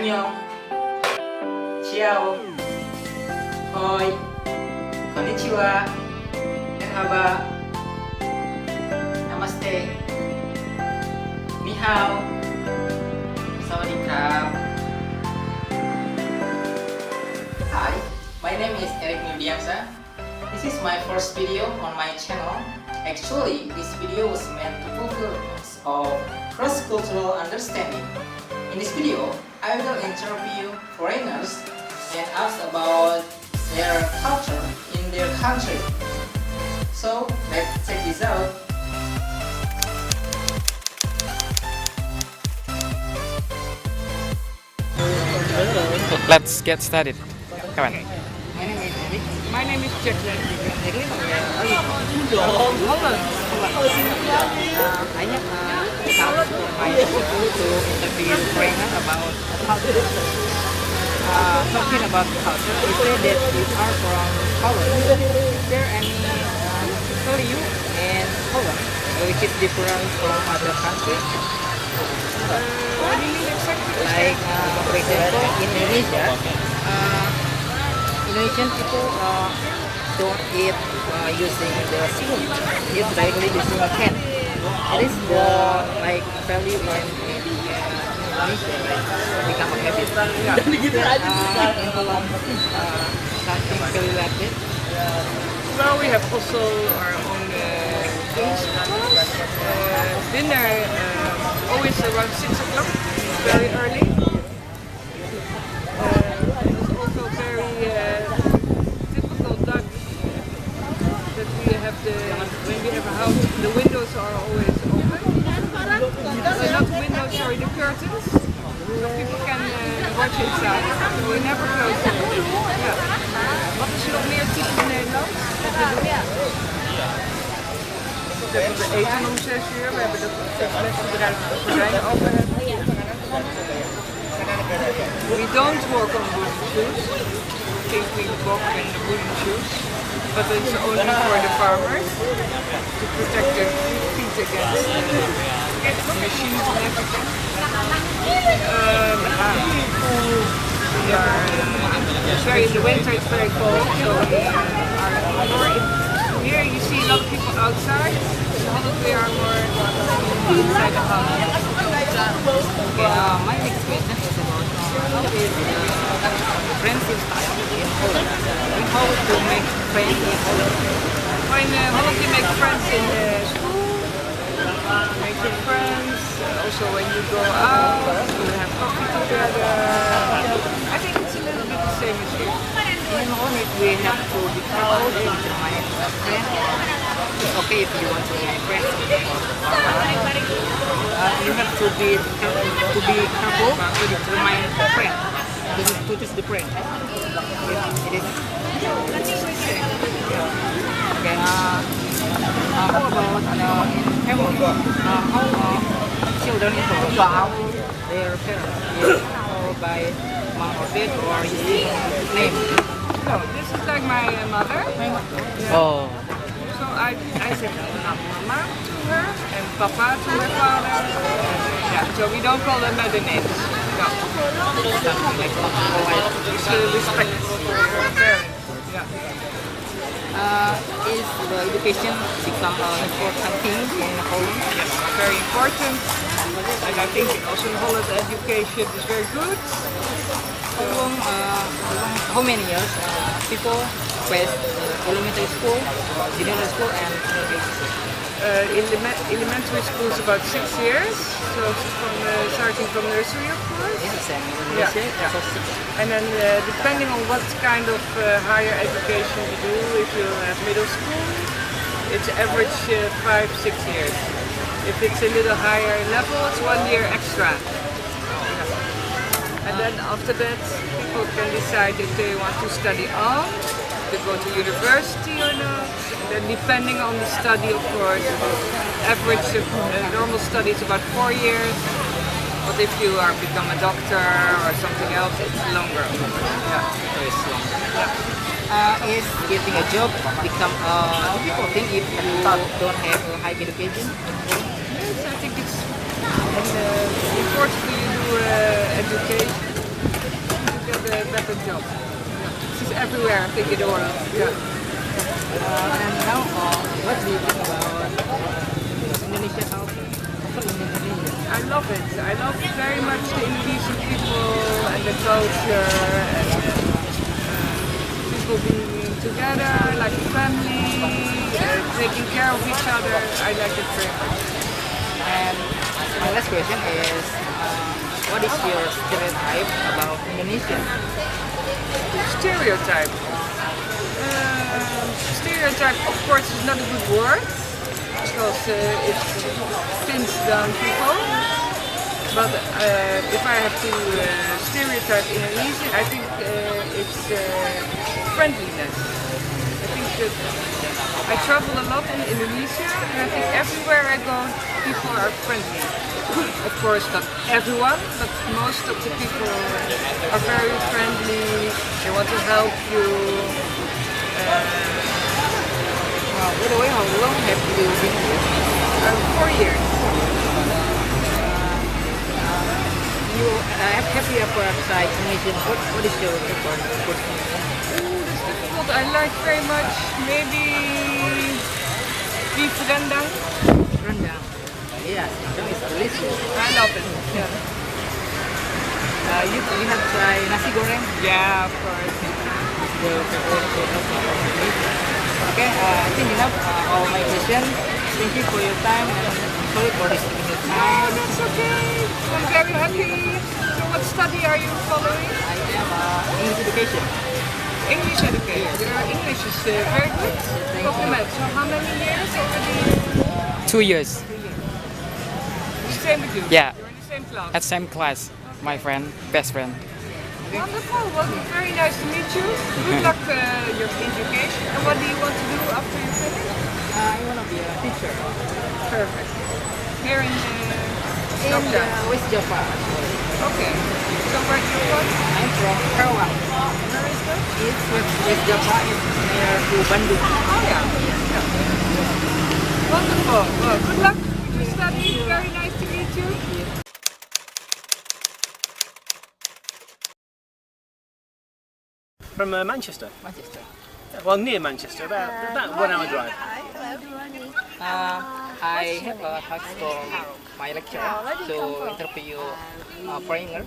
Annyeong, Ciao, Hoi, Konnichiwa, Merhaba, Namaste, Ni Hao, Sawadee Krap. Hi, my name is Eric Nurdiansa. This is my first video on my channel. Actually, this video was meant to fulfill the purpose of cross-cultural understanding. In this video, I will interview foreigners and ask about their culture in their country. So, let's check this out. Let's get started. Come on. My name is Jack. Banyak to interview foreigner about talking about culture. You say that you are from Holland. Is there any value in Holland which is different from other countries? Like for example in Indonesia, Indonesian people don't eat using the spoon, eat directly using a can. It is the like value when Indonesia become a habit. In Holland, something very like this. Well, we have also our own things. Dinner always around 6 o'clock, very early. It's also very typical Dutch that we have when we have a house, the windows are always open. Not the windows, sorry, the curtains. So people can watch inside. So we never close the window. Ja. Wat is er nog meer typisch in Nederland? We hebben eten om 6 uur. We hebben het mesbedrijf de gordijnen open hebben. We don't work on wooden shoes. We think we walk in the wooden shoes. But it's only for the farmers to protect their feet against machines and everything. In the winter it's very cold, so we are more here you see a lot of people outside. We are more inside the house. Okay, my next question is about how is friendship style in Holland? And how to make friends in Holland? When Holland you make friends in school, make your friends. Also when you go out, you have coffee together. I think it's a little bit the same as here. In Holland we have to be careful to determine a friend. It's okay if you want to make friends. You have to be careful to determine a friend. To choose the friend. It is. Okay. How about in family? How children in Holland, their parents is called by mom or dad or using name? No, this is like my mother. Oh. So I said mama to her and papa to my father. Yeah, so we don't call them other names. No. Something like It's respect for your parents. Yeah. Is the education become an important thing in Holland? Yes, very important. And I think also in Holland education is very good. How many years people pass elementary school, junior school, and Elementary school is about 6 years. So starting from nursery, of course. It's the same in Yeah, Indonesia. yeah. So 6. And then depending on what kind of higher education you do, if you have middle school, it's average 5-6 years. If it's a little higher level, it's 1 year extra. Yeah. And then after that, people can decide if they want to study on, to go to university or not. And then depending on the study, of course, average normal study is about 4 years. But if you are become a doctor or something else, it's longer. Yeah, So it's long. yeah. Is getting a job become a difficult thing if you don't have a high education? Yes, I think it's important you do education. a better job. She's everywhere, I think, in the world. Yeah. And now, what do you think about Indonesia culture? I love it. I love very much the Indonesian people and the culture and people being together like a family, taking care of each other. I like it very much. And my last question is, what is your stereotype about Indonesia? Stereotype. Stereotype, of course, is not a good word because it pins down people. But if I have to stereotype Indonesia, I think it's friendliness. I think that I travel a lot in Indonesia, and I think everywhere I go, people are friendly. Of course, not everyone, but most of the people are very friendly. They want to help you. By the way, how long have you been here? 4 years. Have you ever tried Indonesian food? What is your favorite food? What I like very much, maybe beef rendang. Rendang. Yes, rendang is delicious. I love it. Yeah. You have tried nasi goreng? Yeah, of course. The favorite food of Indonesia. Okay, I think enough all my questions. Thank you for your time and sorry for wasting your No, time. that's okay. I'm very happy. So what study are you following? I am English education. English education. Your English is very good. Compliment. So how many years already? 2 years. Same with you? Yeah. You're in the same class? At same class. My friend, best friend. Wonderful. Well, very nice to meet you. Good luck your education. And what do you want to do after you finish? I want to be a teacher Perfect. Here in in Yogyakarta. West Java. Okay. So where do you from? I'm from Karawang. Where is that? It's West Java. It's near to Bandung. Oh yeah. Wonderful. Well, good luck with your study. Very nice to meet you. From Manchester. Manchester. Well, near Manchester, about 1 hour drive. I have a task for my lecture to interview foreigner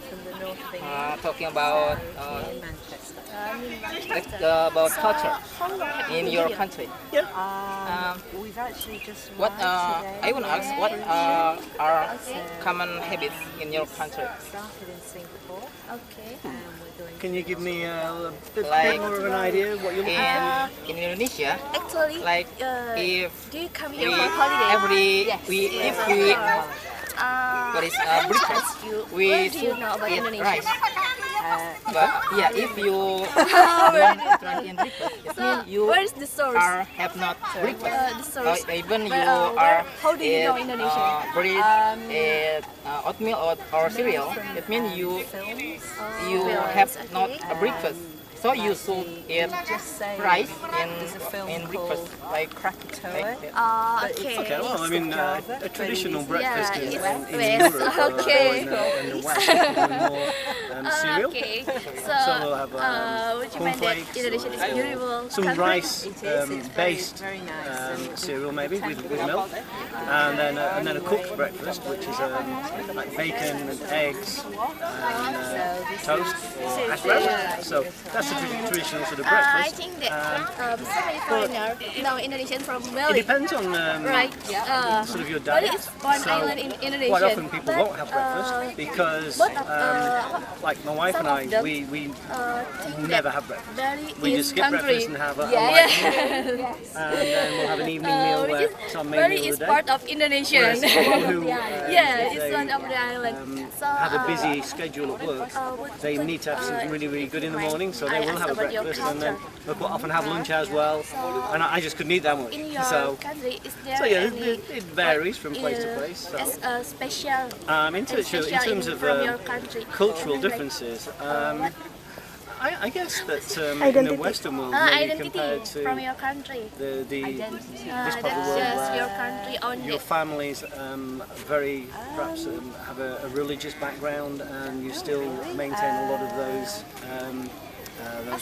talking about culture in your country. What I want to ask, what are common habits in your country? Can you give me a bit Like, more of an idea of what you're looking for? In Indonesia, Actually, like if do you come we here for holiday? if we what is breakfast, we What do you should know about eat Indonesia? rice. But yeah, if you don't try in breakfast, it means you Where's the source? have not breakfast. The source. Even you where- are how do you know Indonesia? bread, oatmeal or cereal, it means you have not a breakfast. So you should eat rice in breakfast, like that. Okay. Okay, well, I mean, a traditional breakfast Yeah, in it's Europe best. in Okay. the West is more cereal. Okay. So we'll have would you mind that cornflakes, Indonesia is a beautiful some country? rice-based cereal maybe with milk, and then a cooked breakfast, which is like bacon and eggs and toast or hash browns. So that's the traditional sort of I breakfast. think that so many foreigners know Indonesian from It Bali. depends on Right. sort of your Bali diet. is one So island in Indonesia. quite often people won't have breakfast because, like my wife and I, we never have breakfast. Bali We is just skip country. breakfast and have a Yeah. light meal, and then we'll have an evening meal Which where is it's our main Bali meal is of the part day. of Indonesia. Whereas people who, Yeah, it's they, one of the island. So have a busy schedule at work, they could, need to have something really, really good in the morning, so they I will asked have a about your breakfast and then culture. they'll quite often have lunch as well. And I just couldn't eat that much. in your So country, is there yeah, any it varies from place to place. So. as a special In terms from your of country? cultural differences, I guess that in the Western world, maybe Identity compared to from your country. this part of the That's world just your where country only. your families very perhaps have a religious background, and you still maintain a lot of those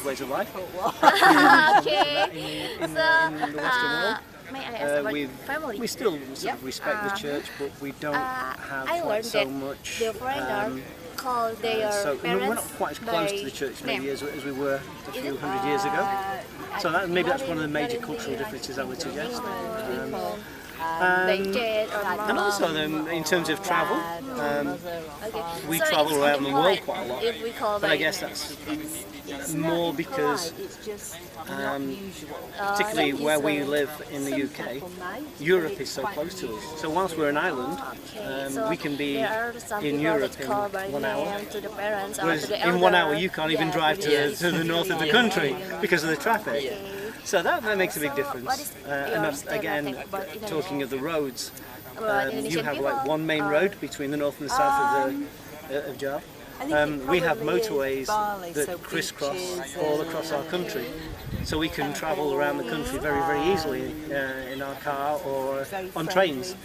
ways of life. Okay. In the Western world. May I ask about family? We still sort of respect the church, but we don't have I quite learned so that much. the foreigner call their So parents we're not quite as close to the church maybe as we were a few hundred years ago. So maybe that's one of the major cultural differences I would suggest. And also in terms of travel, we travel around the world quite a lot, but I guess that's more because particularly where we live in the UK, Europe is so close to us. So whilst we're an island, we can be in Europe in 1 hour. Whereas in 1 hour you can't even drive to the north of the country because of the traffic. So that makes a big difference. And again, talking of the roads, you have like one main road between the north and the south of Java. We have motorways that crisscross all across our country, so we can travel around the country very, very easily in our car or on trains,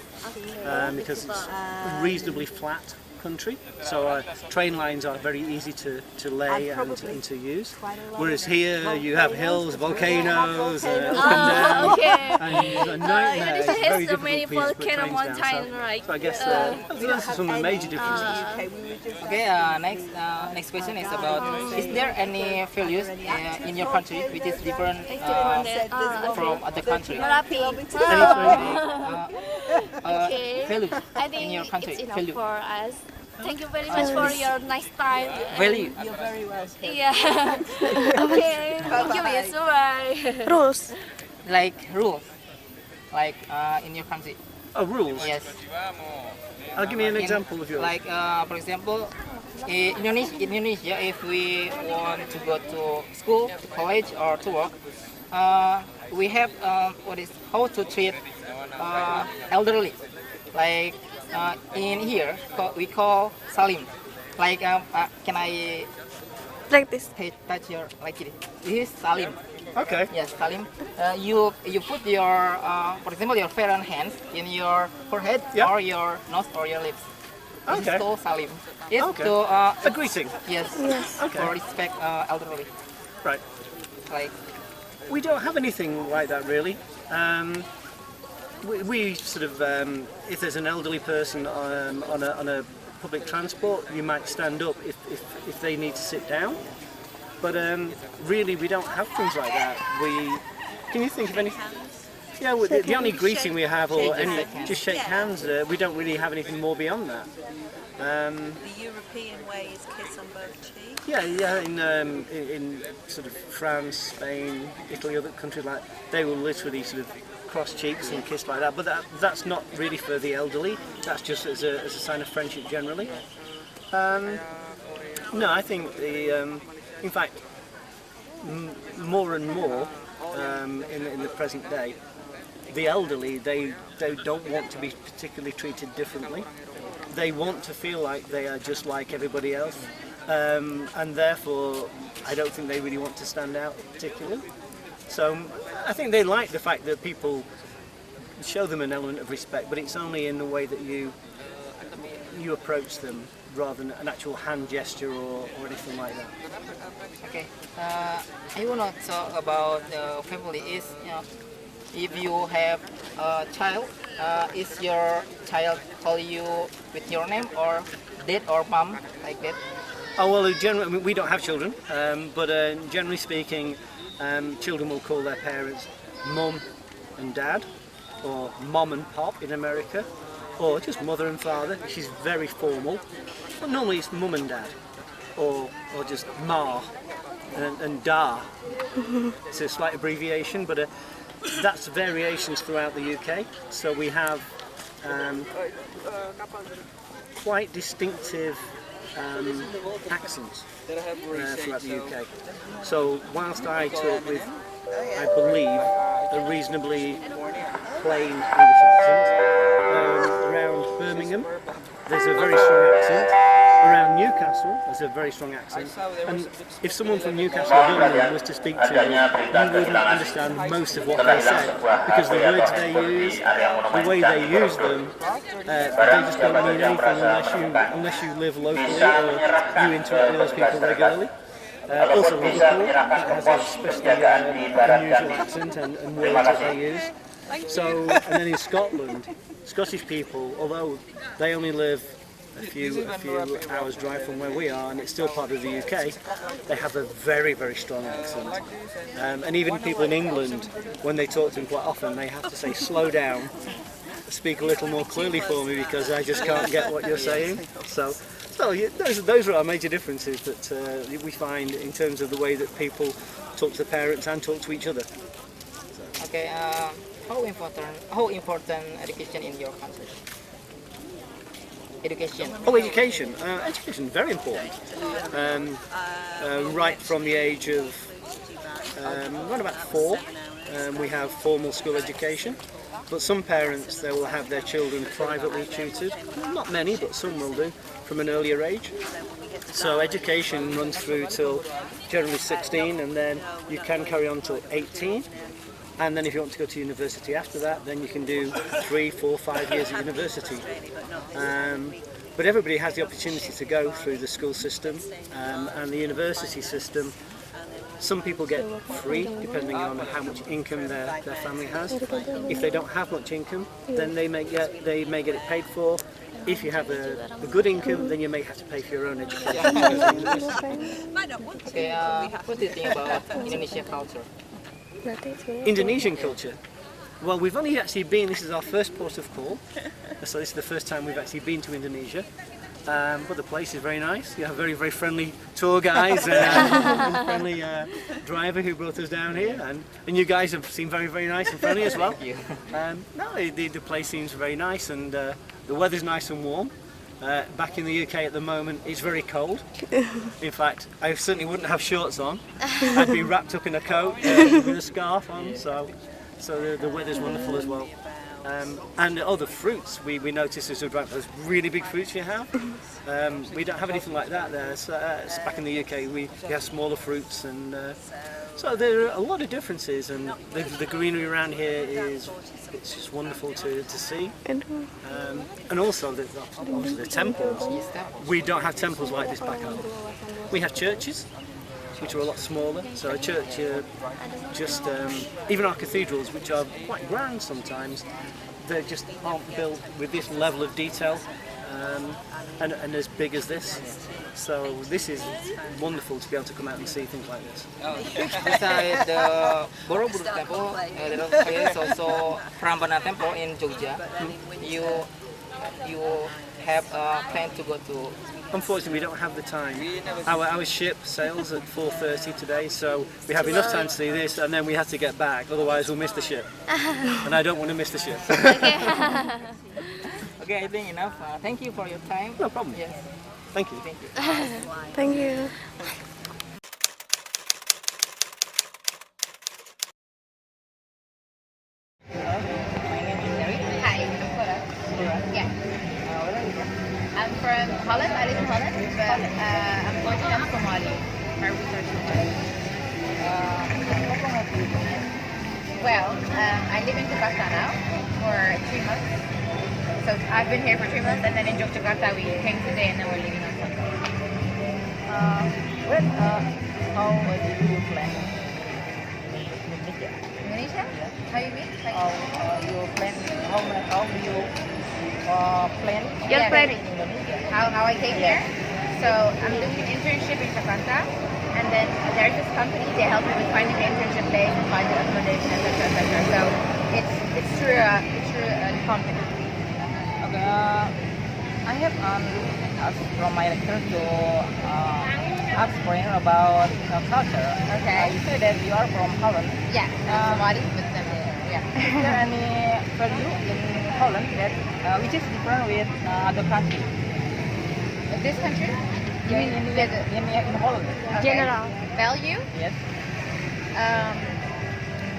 because it's a reasonably flat country, so our train lines are very easy to lay and to use. Whereas here you have hills, volcanoes, up and down, and a nightmare. It's very difficult to put trains down. So I guess those are some of the major differences. Okay, next question is about, is there any values in your country which is different from other country? Values I think in your country? it's enough Value. for us. Thank you very much for your nice time. Value. You're very welcome. Yeah. Okay. Thank you, Miss. Bye. Rules. Like rules, like in your country. Oh, rules? Yes. Give me an example of yours. Like for example, in Indonesia, if we want to go to school, to college, or to work, we have how to treat elderly. Like in here, we call salim. Like can I Like this. touch your like it? This is salim. Okay. Yes, salim. You put your for example your parent hands in your forehead or your nose or your lips. This Okay. is called salim. It's Okay. to A greeting. yes, Okay. for respect elderly. Right. Like We don't have anything like that really. We sort of, if there's an elderly person on a public transport, you might stand up if they need to sit down. But really, we don't have things like that. Can you think of any? Yeah, the only greeting we have, or any, just shake hands. We don't really have anything more beyond that. The European way is kiss on both cheeks. Yeah. In sort of France, Spain, Italy, other countries like, they will literally sort of cross cheeks and kiss like that. But that's not really for the elderly. That's just as a sign of friendship generally. No, I think in fact, more and more in the present day, the elderly they don't want to be particularly treated differently. They want to feel like they are just like everybody else, and therefore I don't think they really want to stand out particularly. So I think they like the fact that people show them an element of respect, but it's only in the way that you approach them, rather than an actual hand gesture or anything like that. okay, I want to talk about family. Is if you have a child, is your child call you with your name or dad or mom like that? Oh well, generally we don't have children, but generally speaking, children will call their parents mum and dad, or mom and pop in America, or just mother and father, which is very formal. But normally it's mum and dad, or just ma and da. It's a slight abbreviation, but that's variations throughout the UK. So we have quite distinctive accents throughout the UK. So whilst I talk with, I believe, a reasonably plain English accent, around Birmingham there's a very strong accent. around Newcastle, there's a very strong accent, and if someone from Newcastle or Birmingham was to speak to you, you wouldn't understand most of what they said, because the words they use, the way they use them, they just don't mean anything unless you live locally or you interact with those people regularly. Also Liverpool has a especially unusual accent and words that they use. So, and then in Scotland, Scottish people, although they only live a few hours drive from where we are, and it's still part of the UK, they have a very, very strong accent. And even people in England, when they talk to them quite often, they have to say, slow down, speak a little more clearly for me because I just can't get what you're saying. So yeah, those are our major differences that we find in terms of the way that people talk to parents and talk to each other. Okay, how important education in your country? Education. Oh, education. Education is very important. Right from the age of around about 4, we have formal school education. But some parents, they will have their children privately tutored. Not many, but some will do, from an earlier age. So education runs through till generally 16, and then you can carry on till 18. And then if you want to go to university after that, then you can do 3, 4, 5 years of university. But everybody has the opportunity to go through the school system and the university system. Some people get free, depending on how much income their family has. If they don't have much income, then they may get it paid for. If you have a good income, then you may have to pay for your own education. Okay, what do you think about Indonesian culture? Indonesian culture. Well, we've only actually been, this is our first port of call, so this is the first time we've actually been to Indonesia. But the place is very nice. You have very, very friendly tour guides and friendly driver who brought us down here, and you guys have seemed very, very nice and friendly as well. No, the place seems very nice, and the weather's nice and warm. Back in the UK at the moment, it's very cold. In fact, I certainly wouldn't have shorts on. I'd be wrapped up in a coat with a scarf on, so the weather's wonderful as well. And the fruits, we noticed as we drive, those really big fruits you have. We don't have anything like that there. So, back in the UK, we have smaller fruits, and so there are a lot of differences. And the greenery around here it's just wonderful to see. And also obviously the temples. We don't have temples like this back home. We have churches, which are a lot smaller. So a church, even our cathedrals, which are quite grand sometimes, they just aren't built with this level of detail and as big as this. So this is wonderful to be able to come out and see things like this. Beside the Borobudur temple, there is also Prambanan temple in Jogja. You have a plan to go to? Unfortunately, we don't have the time. Our ship sails at 4:30 today, so we have enough time to see this, and then we have to get back. Otherwise, we'll miss the ship, and I don't want to miss the ship. Okay, I think enough. Thank you for your time. No problem. Yes. Thank you. Thank you. Thank you. Hi, yeah. I'm from Holland. I live in Holland, but unfortunately I'm from Mali. My roots are from Mali. Well, I live in Jakarta now for 3 months. So I've been here for 3 months, and then in Yogyakarta we came today, and then we're leaving on Sunday. How do you plan? Indonesia? How you mean? Like, You plan? How do you plan? Yeah, planning. in Indonesia? how I came here. So I'm doing an internship in Jakarta, and then there's this company, they help me with finding the internship place and finding accommodation, etc. So it's through a company. Okay, I have asked from my lecturer to ask for you about culture. Okay. You said that you are from Holland. Yeah, Somali, but then yeah. Is there any value in Holland that which is different with other countries? This country? You mean In Holland? okay. General. Value? Yes.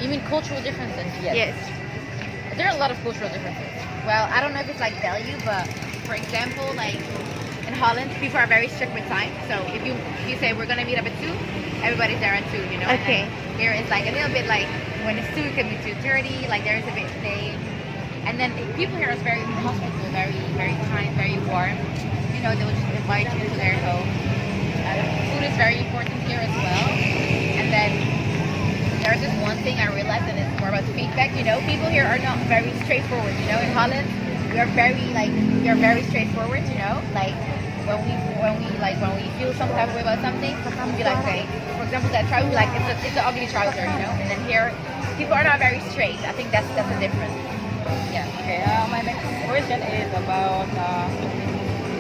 You mean cultural differences? Yes. There are a lot of cultural differences. Well, I don't know if it's like value, but for example, like in in Holland, people are very strict with time. So if you say we're gonna meet up at 2, everybody's there at 2, you know. Okay. And then here it's like a little bit like when it's 2, it can be 2:30. Like there is a bit late. And then people here is very hospitable, very kind, very warm. You know, they will just invite you to their home. Food is very important here as well. And then there's this one thing I realized, and it's more about feedback. You know, people here are not very straightforward. You know, in Holland, we are very straightforward. You know, like when we feel some type of way about something, sometimes we like, okay, for example, that trouser, like it's an ugly trouser, you know. And then here, people are not very straight. I think that's a difference. Yeah. Okay. My next question is about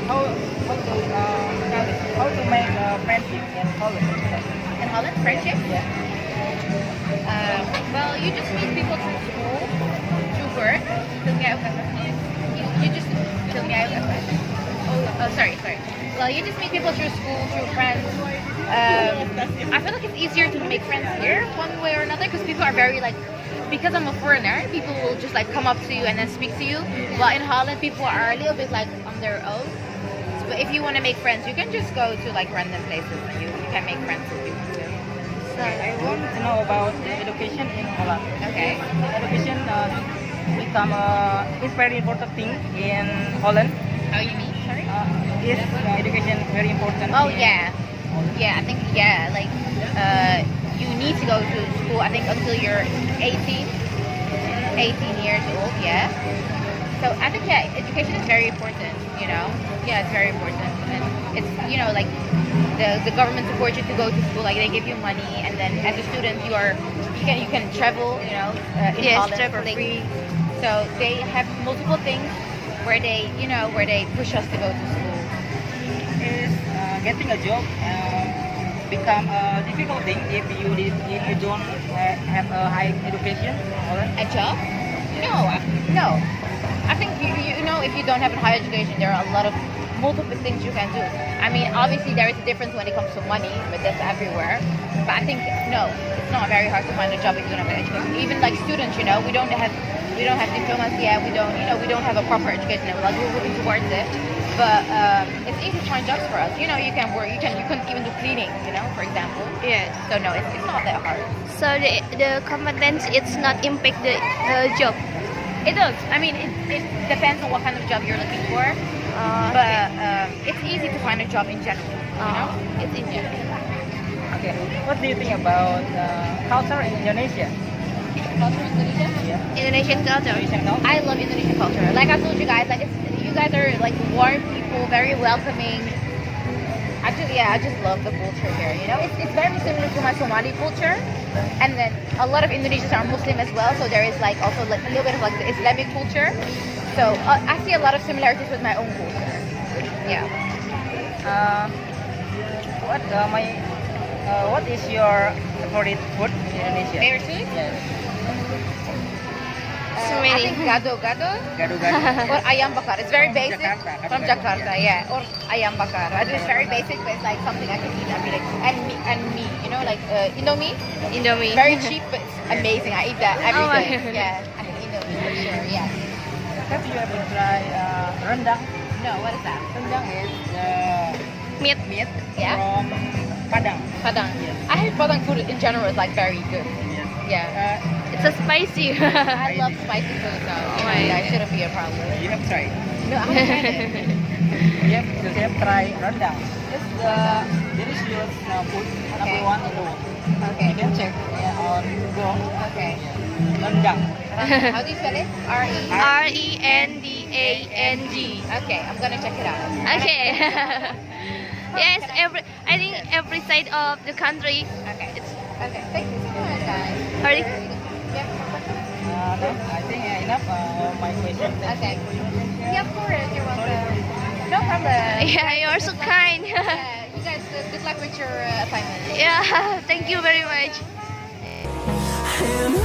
how to make friendship in Holland. In Holland, friendship? Yeah. Well, you just meet people through school, through work. You just sorry. Well, you just meet people through school, through friends. I feel like it's easier to make friends here, one way or another, because people are very like. Because I'm a foreigner, people will just like come up to you and then speak to you. While in Holland, people are a little bit like on their own. So if you want to make friends, you can just go to like random places and you can make friends if you want to. So I want to know about education in Holland. Okay. Education is very important thing in Holland. How you mean? Sorry. Is education very important? Oh in yeah. Holland? Yeah, I think like you need to go to school. I think until you're 18 years old. Yeah. So I think education is very important. You know. Yeah, it's very important, and it's like the government supports you to go to school. Like they give you money, and then as a student you can travel. You know, in Holland for free. So they have multiple things where they push us to go to school. Is getting a job become a difficult thing if you don't have a high education? A job? No. I think if you don't have a high education, there are a lot of multiple things you can do. I mean, obviously there is a difference when it comes to money, but that's everywhere. But I think no, it's not very hard to find a job if you don't have an education. Even like students, we don't have diplomas yet. We don't have a proper education. Like we're working towards it. But it's easy to find jobs for us. You can work. You can even do cleaning. For example. Yes. So no, it's not that hard. So the competence it's not impact the job. It does. I mean, it depends on what kind of job you're looking for. But it's easy to find a job in general. It's in general. Okay. What do you think about culture in Indonesia? Culture in Indonesia? Yeah. Indonesian culture. I love Indonesian culture. Like I told you guys, you guys are like warm people, very welcoming. I just love the culture here. It's very similar to my Somali culture, and then a lot of Indonesians are Muslim as well. So there is like also like a little bit of like the Islamic culture. So I see a lot of similarities with my own culture. Yeah. What is your favorite food in Indonesia? Favorite food? Yes. I think gado-gado or ayam bakar. It's very basic. From Jakarta, yeah. Or ayam bakar. It's very basic, but it's like something I can eat every day. And meat, like Indomie. Indomie. Very cheap, but it's amazing. I eat that every Oh day. my. Yeah, I think Indomie for sure. Yeah. Have you ever tried rendang? No, what is that? Rendang is Meat. meat Yeah. from Padang. Padang. Yes. I heard Padang food in general is like very good. Yes. Yeah. It's a spicy. I love spicy food, so my that shouldn't be a problem. You have tried. No, I haven't tried it. You have tried rendang. It's the delicious food number one in the world. Okay. You can check on Google. Okay. Rendang. How do you spell it? R-E? Rendang. Okay, I'm gonna check it out. Okay. Yes, I think every side of the country. Okay. Okay. Thank you so much, guys. Sorry. Yeah. No, I think enough my question. Okay. Yeah, of course. You're welcome. No problem. Yeah, you're so kind. Yeah, you guys, good luck with your assignment. Yeah, thank you very much. And